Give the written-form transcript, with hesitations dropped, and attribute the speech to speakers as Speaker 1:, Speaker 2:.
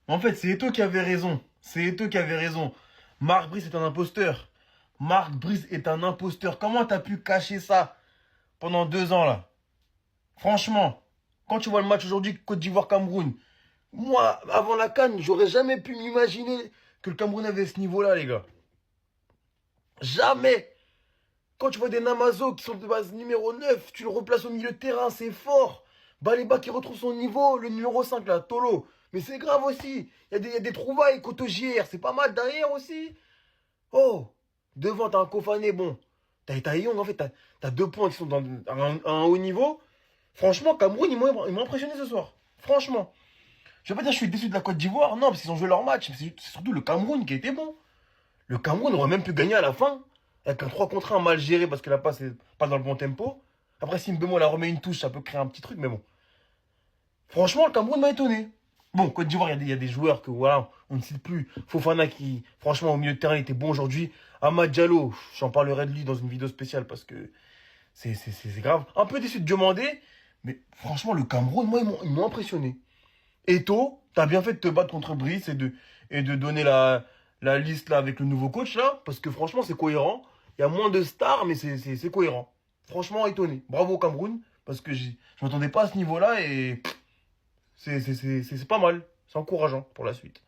Speaker 1: En fait, c'est Eto'o qui avait raison. C'est Eto'o qui avait raison. Marc Brice est un imposteur. Marc Brice est un imposteur. Comment t'as pu cacher ça pendant 2 ans là? Franchement, quand tu vois le match aujourd'hui Côte d'Ivoire-Cameroun, moi, avant la CAN, j'aurais jamais pu m'imaginer que le Cameroun avait ce niveau-là, les gars. Jamais. Quand tu vois des Namazo qui sont de base numéro 9, tu le replaces au milieu de terrain, c'est fort. Baliba qui retrouve son niveau, le numéro 5 là, Tolo. Mais c'est grave aussi. Il y a des trouvailles, Koto JR, c'est pas mal derrière aussi. Oh, devant t'as un Kofané, bon. T'as Young, en fait, t'as 2 points qui sont à un haut niveau. Franchement, Cameroun, ils m'ont impressionné ce soir. Franchement. Je vais pas dire que je suis déçu de la Côte d'Ivoire, non, parce qu'ils ont joué leur match. Mais c'est surtout le Cameroun qui était bon. Le Cameroun aurait même pu gagner à la fin, avec un 3 contre 1 mal géré parce que la passe est pas dans le bon tempo. Après, si Mbemo la remet une touche, ça peut créer un petit truc, mais bon. Franchement, le Cameroun m'a étonné. Bon, Côte d'Ivoire, il y a des joueurs que, voilà, on ne cite plus. Fofana qui, franchement, au milieu de terrain, il était bon aujourd'hui. Amad Diallo, j'en parlerai de lui dans une vidéo spéciale parce que c'est grave. Un peu déçu de Diomandé, mais franchement, le Cameroun, moi, ils m'ont impressionné. Eto, t'as bien fait de te battre contre Brice et de donner la liste là avec le nouveau coach là, parce que franchement c'est cohérent. Il y a moins de stars, mais c'est cohérent. Franchement étonné. Bravo au Cameroun, parce que je m'attendais pas à ce niveau-là et c'est pas mal. C'est encourageant pour la suite.